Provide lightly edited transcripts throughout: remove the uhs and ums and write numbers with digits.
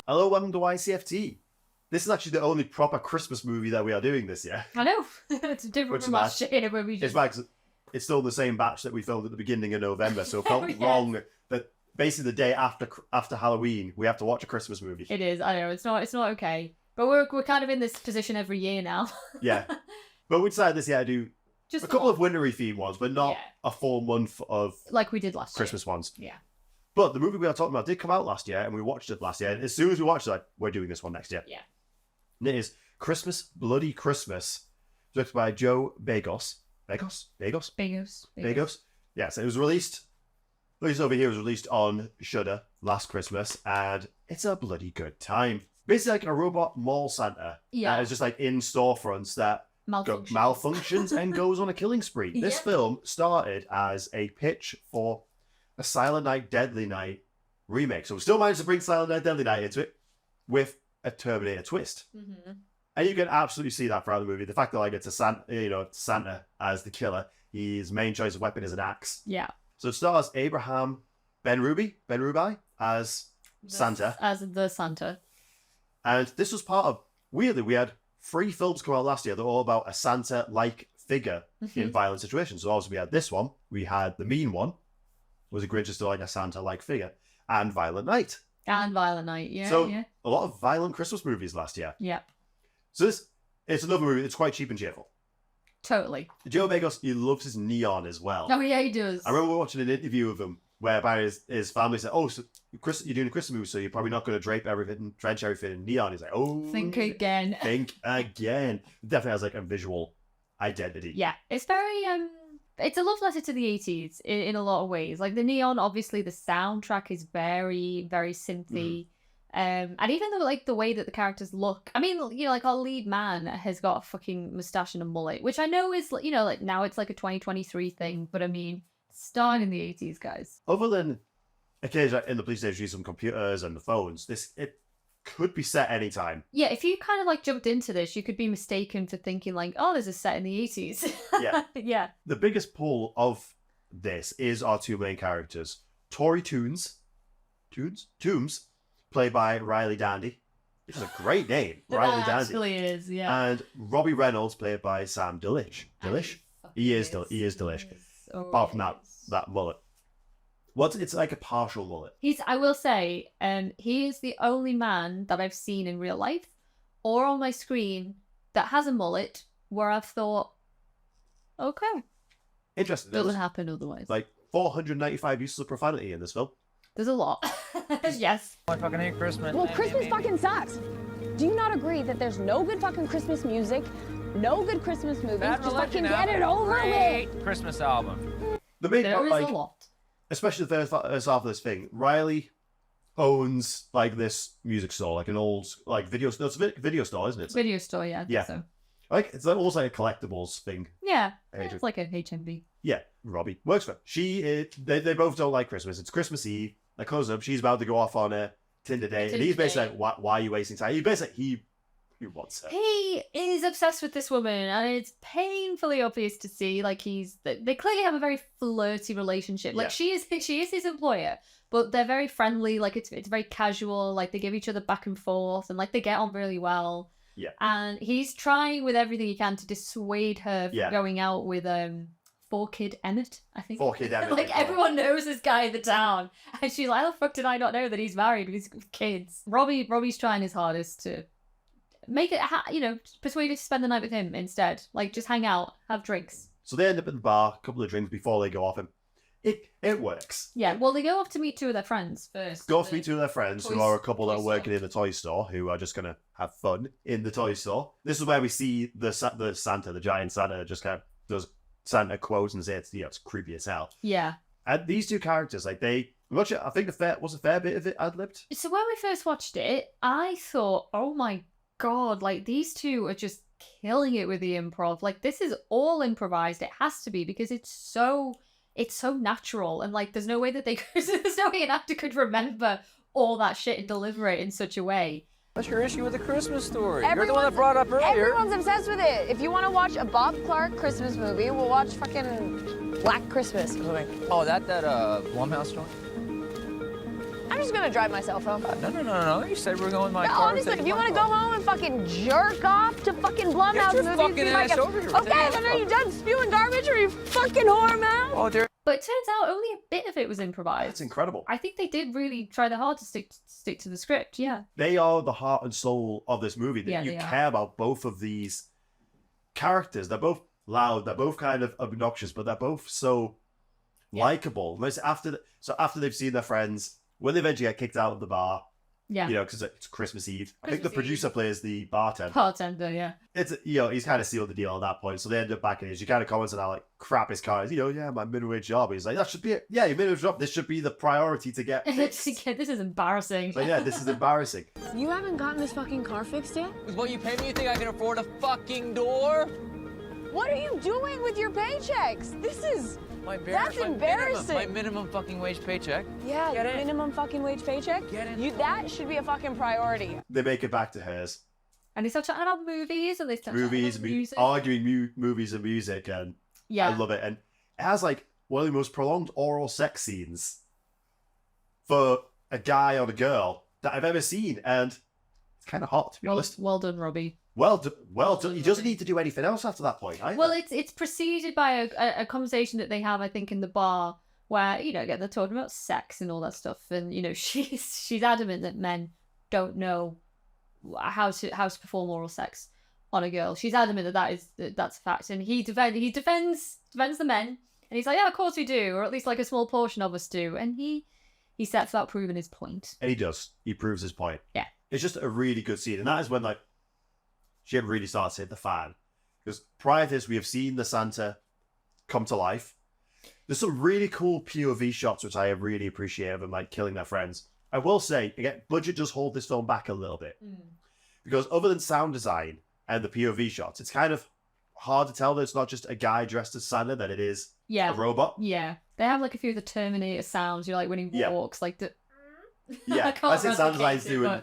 Hello, welcome to YCFT. This is actually the only proper Christmas movie that we are doing this year. I know. It's different from last year where we just... It's still the same batch that we filmed at the beginning of November, so it felt wrong that basically the day after Halloween, we have to watch a Christmas movie. It is, I know, it's not okay. But we're kind of in this position every year now. Yeah. But we decided this year to do just a couple of wintry themed ones, but not a full month of... like we did last Christmas ones. Yeah. But the movie we are talking about did come out last year, and we watched it last year. And as soon as we watched it, like, we're doing this one next year. Yeah. And it is Christmas, Bloody Christmas, directed by Joe Begos. Begos? Yes, it was released over here, was released on Shudder last Christmas, and it's a bloody good time. Basically like a robot mall Santa. Yeah. It's just like in storefronts that malfunctions and goes on a killing spree. This film started as a pitch for a Silent Night, Deadly Night remake. So we still managed to bring Silent Night, Deadly Night into it with a Terminator twist. Mm-hmm. And you can absolutely see that throughout the movie. The fact that like it's a Santa as the killer. His main choice of weapon is an axe. Yeah. So it stars Abraham Ben-Rubi as Santa. As the Santa. And this was part of, weirdly, we had 3 films come out last year that were all about a Santa-like figure in violent situations. So obviously we had this one. We had the mean one. Was a Grinch still like a Santa-like figure? And Violent Night. And Violent Night, yeah. So a lot of violent Christmas movies last year. Yeah. So it's another movie. It's quite cheap and cheerful. Totally. Joe Begos, he loves his neon as well. Oh yeah, he does. I remember watching an interview of him whereby his family said, "Oh, so you're doing a Christmas movie, so you're probably not going to drench everything in neon." He's like, "Oh, think again." Definitely has like a visual identity. Yeah, it's very it's a love letter to the 80s in a lot of ways. Like the neon, obviously the soundtrack is very, very synthy. And even though like the way that the characters look, I mean, you know, like our lead man has got a fucking mustache and a mullet, which I know is, you know, like now it's like a 2023 thing, but I mean, started in the 80s, guys. Other than occasionally in the police station, some computers and the phones, it could be set anytime. Yeah, if you kind of like jumped into this, you could be mistaken for thinking like, oh, there's a set in the 80s. Yeah. Yeah. The biggest pull of this is our 2 main characters. Tory Toombs, played by Riley Dandy. It's a great name, Riley Dandy. It actually is, yeah. And Robbie Reynolds, played by Sam Delish. He is Delish. Apart from that mullet. It's like a partial mullet. I will say, he is the only man that I've seen in real life or on my screen that has a mullet where I've thought, okay. Interesting. Doesn't happen otherwise. Like 495 uses of profanity in this film. There's a lot. Yes. I fucking hate Christmas. Well, Christmas fucking sucks. Do you not agree that there's no good fucking Christmas music, no good Christmas movies? Just fucking get it over with. Christmas album. The main There is a lot. Especially the first half of this thing. Riley owns this music store, like an old video store. It's a video store, isn't it? Video store, yeah. I think so. It's almost like a collectibles thing. Yeah, it's like a HMV. Yeah, Robbie works for her. They both don't like Christmas. It's Christmas Eve. They close up. She's about to go off on a Tinder date, and he's basically like, "Why are you wasting time?" He wants her. He is obsessed with this woman, and it's painfully obvious to see. Like they clearly have a very flirty relationship. Like she is his employer, but they're very friendly. Like it's very casual. Like they give each other back and forth, and like they get on really well. Yeah. And he's trying with everything he can to dissuade her from going out with 4-Kid Emmett, I think. 4-Kid Emmett. Like everyone knows this guy in the town, and she's like, "How the fuck did I not know that he's married with kids?" Robbie's trying his hardest to make it, persuade her to spend the night with him instead. Like just hang out, have drinks. So they end up at the bar, a couple of drinks before they go off him. It works. Yeah, well, they go off to meet 2 of their friends first. Go off to meet 2 of their friends who are a couple that are working in the toy store, who are just going to have fun in the toy store. This is where we see the Santa, the giant Santa, just kind of does Santa quotes and says it's creepy as hell. Yeah. And these 2 characters, like I think was a fair bit of it ad-libbed. So when we first watched it, I thought, oh my God, like these 2 are just killing it with the improv. Like this is all improvised. It has to be because it's so natural, and like there's no way that there's no way an actor could remember all that shit and deliver it in such a way. What's your issue with the Christmas story? You're the one that brought it up earlier. Everyone's obsessed with it. If you want to watch a Bob Clark Christmas movie, we'll watch fucking Black Christmas movie. Oh, that Blumhouse joint? I'm just gonna drive myself home. No. You said we're going my No, car. honestly, if you want to go home and fucking jerk off to fucking Blumhouse Get your movies, fucking be like ass over here. okay, then are you done spewing garbage or you fucking whore mouth? Oh, there. But it turns out only a bit of it was improvised. That's incredible. I think they did really try their hard to stick to the script. Yeah. They are the heart and soul of this movie. That Yeah, you they are. care about both of these characters. They're both loud. They're both kind of obnoxious, but they're both so likable. After they've seen their friends, when they eventually get kicked out of the bar, Yeah. because it's Christmas Eve. I think the Christmas Eve. producer plays the bartender. Bartender, yeah. It's he's kind of sealed the deal at that point. So they end up back in it. You kind of comments on how crap his car is. Yeah, my minimum wage job. He's like, that should be it. Yeah, your minimum job. This should be the priority to get fixed. This is embarrassing. So yeah, this is embarrassing. You haven't gotten this fucking car fixed yet? With what you pay me, you think I can afford a fucking door? What are you doing with your paychecks? This is... That's embarrassing. My minimum fucking wage paycheck. Yeah, Get your it? minimum fucking wage paycheck? Get it? That should be a fucking priority. They make it back to hers. And they start chatting about movies and they start Movies, chatting about music. arguing movies and music, and Yeah. I love it. And it has one of the most prolonged oral sex scenes for a guy on a girl that I've ever seen, and it's kind of hot, to be honest. Well done, Robbie. Well done. He doesn't need to do anything else after that point either. Well, it's preceded by a conversation that they have, I think, in the bar where, again, they're talking about sex and all that stuff. And, she's adamant that men don't know how to perform oral sex on a girl. She's adamant that's a fact. And he defends the men. And he's like, yeah, of course we do. Or at least a small portion of us do. And he sets about proving his point. And he does. He proves his point. Yeah. It's just a really good scene. And that is when, shit really starts to hit the fan. Because prior to this, we have seen the Santa come to life. There's some really cool POV shots, which I really appreciate, of them, killing their friends. I will say, again, budget does hold this film back a little bit. Because other than sound design and the POV shots, it's kind of hard to tell that it's not just a guy dressed as Santa, that it is a robot. Yeah. They have, a few of the Terminator sounds, when he walks, Yeah, I think sound design's doing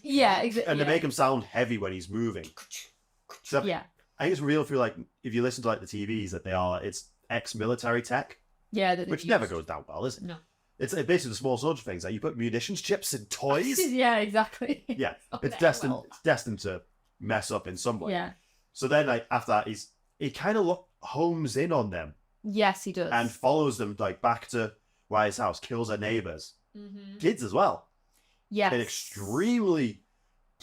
Yeah, exactly. and they make him sound heavy when he's moving. So Yeah. I think it's real feel if you listen to the TVs that it's ex-military tech, Yeah, which never goes down well, is it? No. It's basically the small sort of things. You put munitions chips in toys. Yeah, exactly. Yeah, it's that well. destined to mess up in some way. Yeah. So then, after that, he kind of homes in on them Yes, he does. and follows them back to Wyatt's house, kills their neighbors, kids as well, yes. in extremely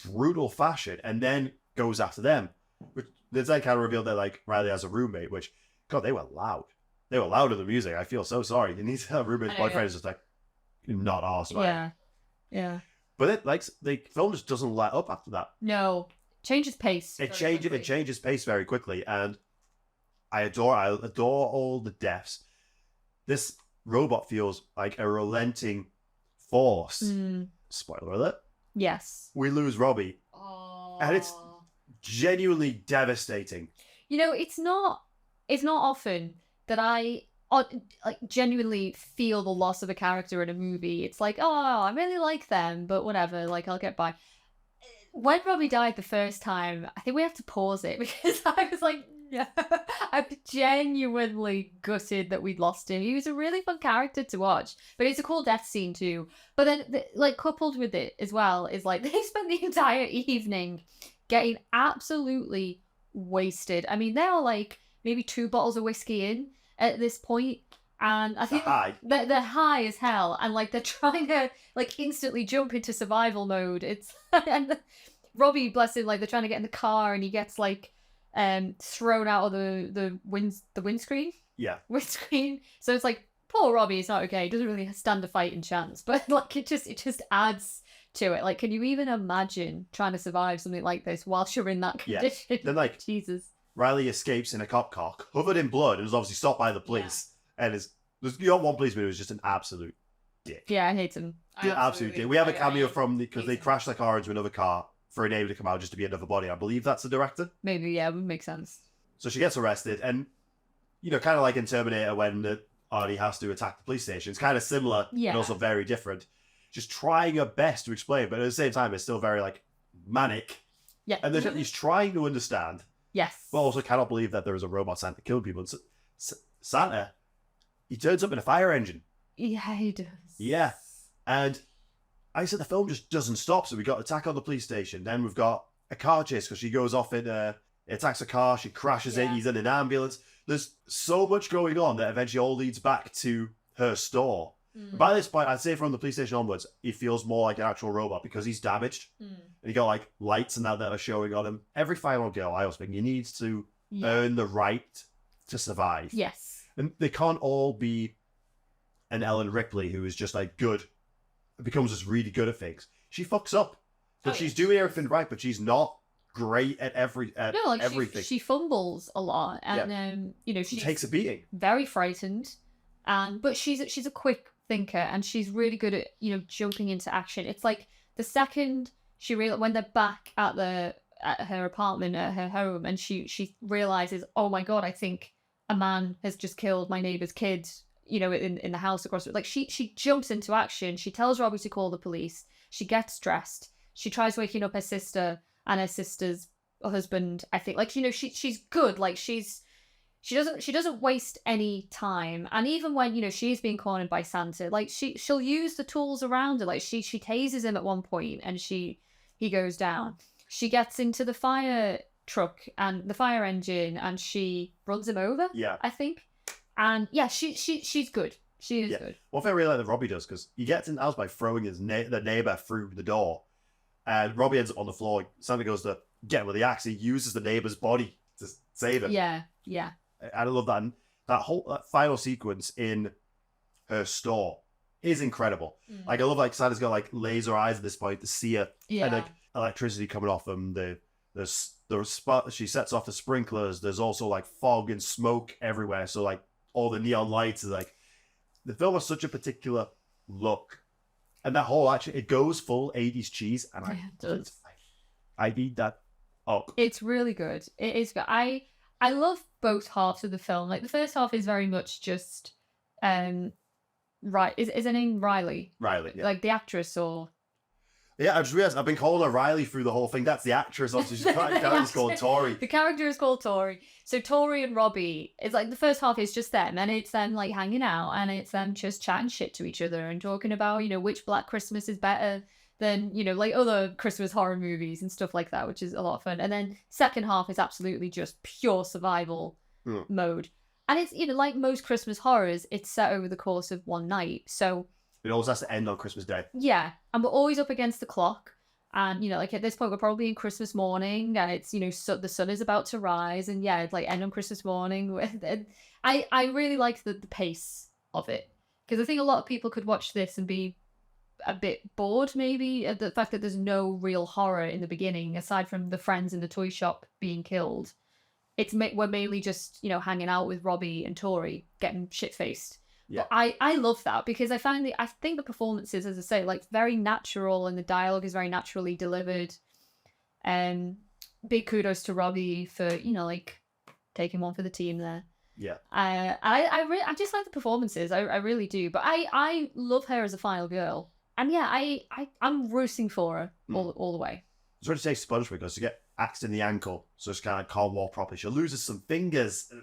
brutal fashion, and then goes after them. Which then kind of revealed that Riley has a roommate, which God, they were loud. They were loud in the music. I feel so sorry. He needs to have a roommate's boyfriend is just not awesome. Yeah. Yeah. But the film just doesn't let up after that. No. Changes pace. It changes pace very quickly, and I adore all the deaths. This robot feels like a relenting force. Spoiler alert. Yes. We lose Robbie. Oh. And it's genuinely devastating. It's not often that I genuinely feel the loss of a character in a movie. It's I really like them, but whatever, I'll get by. When Robbie died the first time, I think we have to pause it because I was no. I'm genuinely gutted that we'd lost him. He was a really fun character to watch, but it's a cool death scene too. But then, coupled with it as well is they spent the entire evening getting absolutely wasted. I mean, they're maybe 2 bottles of whiskey in at this point, and I think they're high as hell, and they're trying to instantly jump into survival mode. It's and Robbie, bless him, they're trying to get in the car, and he gets thrown out of the windscreen. Yeah. Windscreen. So it's poor Robbie is not okay. He doesn't really stand a fighting chance, but it just adds to it. Can you even imagine trying to survive something like this whilst you're in that condition? Yeah. Then Jesus. Riley escapes in a cop car, covered in blood, and is obviously stopped by the police. Yeah. And there's one policeman who's just an absolute dick. Yeah, I hate him. Absolute dick. We have a cameo because they crashed their car into another car for a neighbor to come out just to be another body. I believe that's the director. Maybe, yeah, would make sense. So she gets arrested, and kind of like in Terminator when Arnie has to attack the police station. It's kind of similar, and also very different. Just trying her best to explain, but at the same time, it's still very manic. Yeah. And then he's trying to understand. Yes. But also cannot believe that there is a robot Santa killing people. Santa, he turns up in a fire engine. Yeah, he does. Yeah. And I said the film just doesn't stop. So we got attack on the police station. Then we've got a car chase because she goes off in attacks a car. She crashes it. He's in an ambulance. There's so much going on that eventually all leads back to her store. By this point, I'd say from the police station onwards, he feels more like an actual robot because he's damaged. And you got like lights and that are showing on him. Every final girl, I always think, you need to earn the right to survive. Yes. And they can't all be an Ellen Ripley who is just like good, becomes just really good at things. She fucks up. So she's doing everything right, but she's not great at everything. She fumbles a lot, and she takes a beating. Very frightened, but she's a quick thinker, and she's really good at jumping into action. It's like the second when they're back at her apartment at her home, and she realizes, oh my god, I think a man has just killed my neighbor's kid. In the house across. Like she jumps into action. She tells Robbie to call the police. She gets dressed. She tries waking up her sister and her sister's husband. I think she's good. Like she doesn't waste any time. And even when she's being cornered by Santa, like she'll use the tools around her. Like she tases him at one point and he goes down. She gets into the fire truck and the fire engine and she runs him over. Yeah, I think. And yeah, she's good. She is good. One thing I really like that Robbie does, because he gets in the house by throwing the neighbor through the door, and Robbie ends up on the floor. Santa goes to get him with the axe. He uses the neighbor's body to save him. Yeah. And I love that. And that final sequence in her store is incredible. Like I love Santa's got like laser eyes at this point to see her, and like electricity coming off them. The spot she sets off the sprinklers. There's also like fog and smoke everywhere. So like all the neon lights is like the film has such a particular look, and that whole it goes full 80s cheese, and I need that up. It's really good. It is good. I love both halves of the film. Like the first half is very much just right. Is her name Riley? Riley, yeah. Like the actress or. Yeah, I just realized I've been calling her Riley through the whole thing. That's the actress. Obviously, the character's called Tori. The character is called Tori. So Tori and Robbie, it's like the first half is just them, and it's them like hanging out, and it's them just chatting shit to each other and talking about which Black Christmas is better than like other Christmas horror movies and stuff like that, which is a lot of fun. And then second half is absolutely just pure survival mode, and it's like most Christmas horrors, it's set over the course of one night, so. It always has to end on Christmas Day. Yeah, and we're always up against the clock. And, like at this point, we're probably in Christmas morning, and it's, the sun is about to rise, and yeah, it's like end on Christmas morning. I really like the pace of it, because I think a lot of people could watch this and be a bit bored, maybe, at the fact that there's no real horror in the beginning, aside from the friends in the toy shop being killed. We're mainly just, hanging out with Robbie and Tori, getting shit-faced. Yeah. But I love that because I think the performances, as I say, like very natural, and the dialogue is very naturally delivered. Big kudos to Robbie for taking one for the team there. Yeah. I just like the performances. I really do. But I love her as a final girl, and yeah, I'm rooting for her all the way. I was going to say Sponge because she get axed in the ankle, so she can't walk properly. She loses some fingers.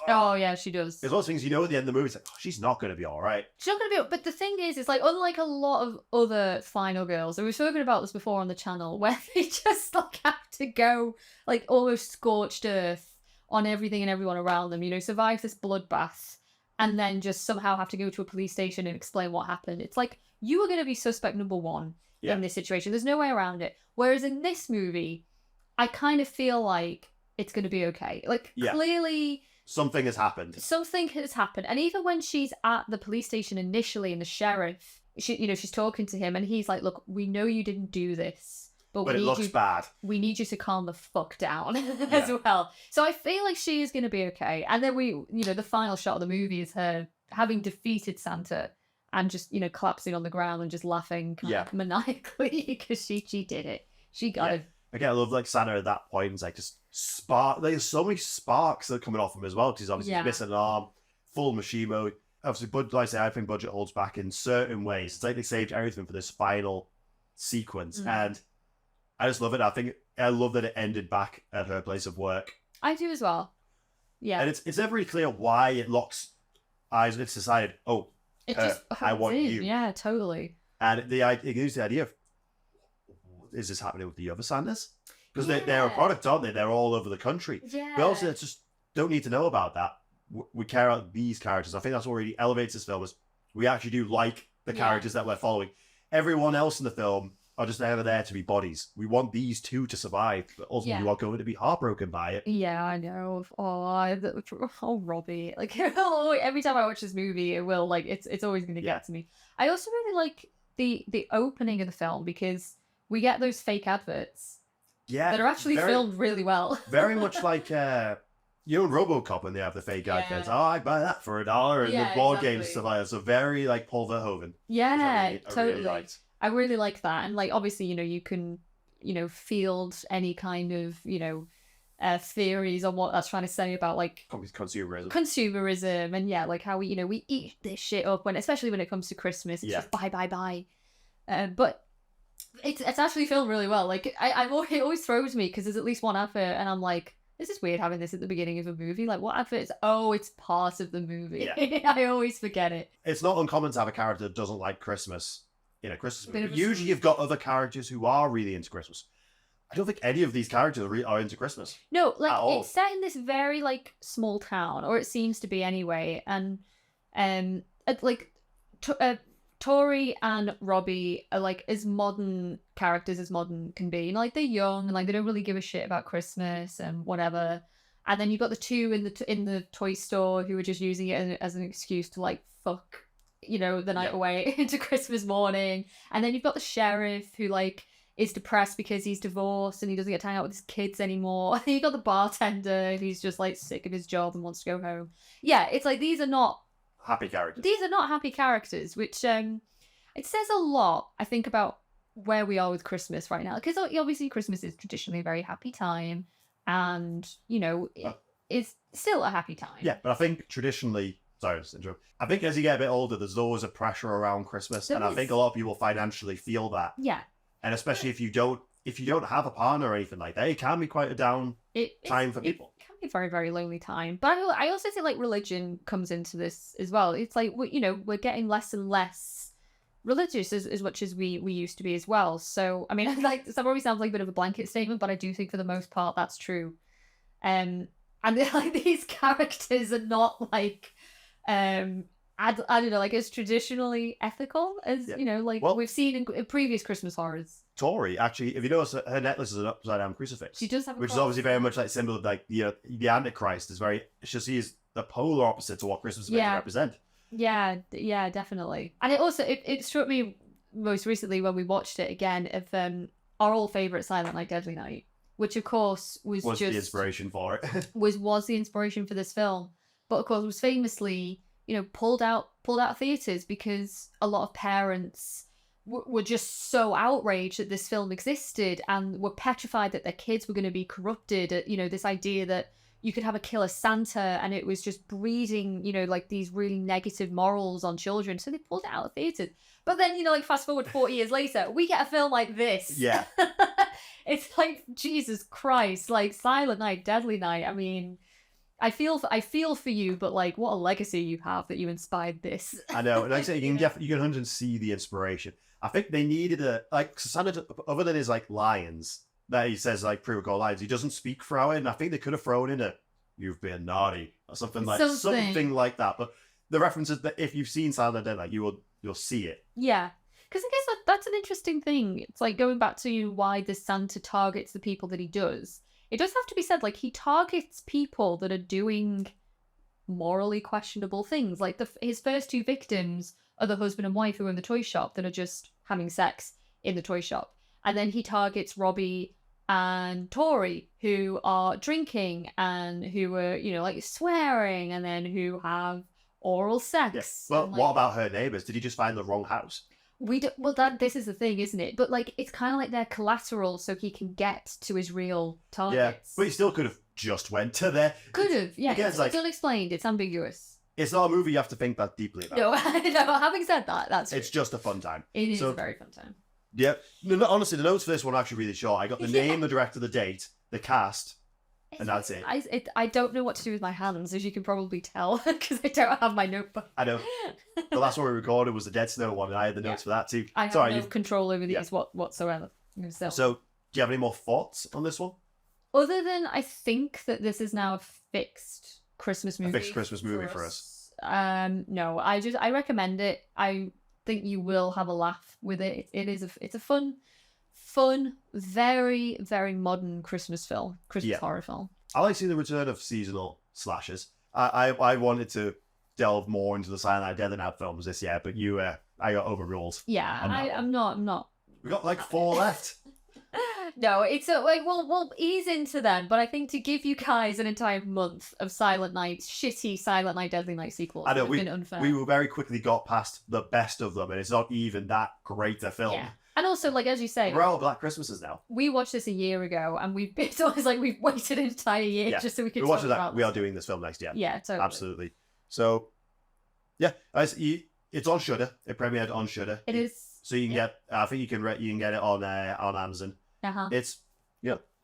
Oh yeah, she does. There's lots of things at the end of the movie. It's like, she's not going to be all right. She's not going to be. But the thing is, it's like unlike a lot of other final girls, and we've spoken about this before on the channel, where they just have to go almost scorched earth on everything and everyone around them. Survive this bloodbath, and then just somehow have to go to a police station and explain what happened. It's like you are going to be suspect number one in this situation. There's no way around it. Whereas in this movie, I kind of feel like it's going to be okay. Clearly. Something has happened. Something has happened. And even when she's at the police station initially and the sheriff, she's talking to him and he's like, look, we know you didn't do this, but it looks bad. We need you to calm the fuck down as well. So I feel like she is going to be okay. And then the final shot of the movie is her having defeated Santa and just, collapsing on the ground and just laughing kind of maniacally because she did it. She got it. Again, I love Santa at that point. It's like just spark. There's so many sparks that are coming off him as well because he's obviously missing an arm, full machine mode. Obviously, I think budget holds back in certain ways. It's like they saved everything for this final sequence, and I just love it. I love that it ended back at her place of work. I do as well. Yeah, and it's never really clear why it locks eyes. It's decided, I want you. Yeah, totally. And it gives the idea of, is this happening with the other Santas? Because they're a product, aren't they? They're all over the country. Yeah. But also, just don't need to know about that. We care about these characters. I think that's what really elevates this film, is we actually do like the characters that we're following. Everyone else in the film are just there to be bodies. We want these two to survive, but ultimately we are going to be heartbroken by it. Yeah, I know. Oh, Robbie. Like, every time I watch this movie, it will, like, it's always going to get to me. I also really like the opening of the film, because we get those fake adverts that are actually filmed really well. Very much like, in RoboCop, when they have the fake adverts. Oh, I buy that for $1, and the board games stuff like that. So very, like, Paul Verhoeven. Yeah, totally. Really liked. I really like that. And, like, obviously, you can, field any kind of, theories on what that's trying to say about, like, consumerism, and like how we eat this shit up, especially when it comes to Christmas. It's just buy. But it's actually filmed really well. Like, it always throws me, because there's at least one advert, and I'm like, this is weird having this at the beginning of a movie. Like, what advert is? Oh, it's part of the movie. Yeah. I always forget it. It's not uncommon to have a character that doesn't like Christmas in a Christmas movie. Usually you've got other characters who are really into Christmas. I don't think any of these characters are into Christmas. No, like, it's set in this very, like, small town, or it seems to be anyway. And, Tori and Robbie are, like, as modern characters as modern can be. Like, they're young, and, like, they don't really give a shit about Christmas and whatever. And then you've got the two in the toy store who are just using it as an excuse to, like, fuck, the night away into Christmas morning. And then you've got the sheriff who, like, is depressed because he's divorced and he doesn't get to hang out with his kids anymore. And then you've got the bartender who's just, like, sick of his job and wants to go home. Yeah, it's like, these are not happy characters. These are not happy characters, which it says a lot, I think, about where we are with Christmas right now. Because obviously Christmas is traditionally a very happy time, and it's still a happy time. Yeah, but I think traditionally, I think as you get a bit older, there's always a pressure around Christmas, and I think a lot of people financially feel that. Yeah, and especially if you don't have a partner or anything like that, it can be quite a down time for people. A very, very lonely time. But I also think, like, religion comes into this as well. It's like, we're getting less and less religious as much as we used to be as well. So, I mean, like, that probably sounds like a bit of a blanket statement, but I do think for the most part that's true. And like, these characters are not, like, I don't know, like, as traditionally ethical as, we've seen in previous Christmas horrors. Tori, actually, if you notice, her necklace is an upside down crucifix. She does have which is obviously very much like symbol of, like, the Antichrist is very, she is the polar opposite to what Christmas is meant to represent. Yeah, definitely. And it also, it struck me most recently when we watched it again of our all favourite Silent Night, Deadly Night, which of course was just the inspiration for it. was the inspiration for this film. But of course was famously, pulled out of theatres because a lot of parents were just so outraged that this film existed and were petrified that their kids were going to be corrupted at, this idea that you could have a killer Santa, and it was just breeding, like, these really negative morals on children. So they pulled it out of theatres. But then, like, fast forward 40 years later, we get a film like this. Yeah. It's like, Jesus Christ, like, Silent Night, Deadly Night. I mean, I feel for you, but, like, what a legacy you have that you inspired this. I know. Like I say, you can 100% see the inspiration. I think they needed Santa, other than his, like, lions, that he says, like, pre-recorded lines, he doesn't speak throughout it, and I think they could have thrown in "you've been naughty" or something like that. But the reference is that if you've seen Silent Night, like, you'll see it. Yeah, because I guess that's an interesting thing. It's like, going back to why the Santa targets the people that he does. It does have to be said, like, he targets people that are doing morally questionable things. Like, his first two victims are the husband and wife who are in the toy shop that are just having sex in the toy shop. And then he targets Robbie and Tori, who are drinking and who are, like, swearing, and then who have oral sex. Yeah. Well, and, like, what about her neighbours? Did he just find the wrong house? This is the thing, isn't it? But, like, it's kind of like they're collateral so he can get to his real targets. Yeah, but he still could have just went to there. Could have, yeah. Again, it's unexplained. It's ambiguous. It's not a movie you have to think that deeply about. No, having said that, it's just a fun time. It is a very fun time. Yeah. No, honestly, the notes for this one are actually really short. I got the name, the director, the date, the cast, and that's it. I don't know what to do with my hands, as you can probably tell, because I don't have my notebook. I know. The last one we recorded was the Dead Snow one, and I had the notes for that too. I have no control over these whatsoever. So, do you have any more thoughts on this one? Other than I think that this is now a fixed Christmas movie. A fixed Christmas movie for us. No, I recommend it. I think you will have a laugh with it. It's a fun, very, very modern Christmas film, Christmas horror film. I like seeing the return of seasonal slashers. I wanted to delve more into the Silent Night, Deadly Night films this year, but I got overruled. Yeah, I'm not. We got like 4 left. No, it's we'll ease into them, but I think to give you guys an entire month of shitty Silent Night, Deadly Night sequels I know, would have been unfair. We very quickly got past the best of them, and it's not even that great a film. Yeah. And also, like, as you say, we're out of Black Christmases now. We watched this a year ago, and it's always like we've waited an entire year just so we could talk about We are doing this film next year. Yeah, totally. Absolutely. So, yeah, it's on Shudder. It premiered on Shudder. It is. So you can get. I think you can get it on Amazon. It's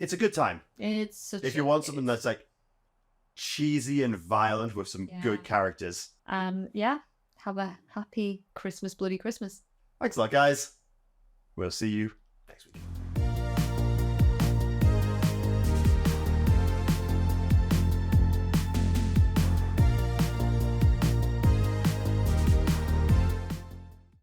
it's a good time. If you want something that's like cheesy and violent with some good characters. Have a happy Christmas, bloody Christmas. Thanks a lot, guys. We'll see you next week.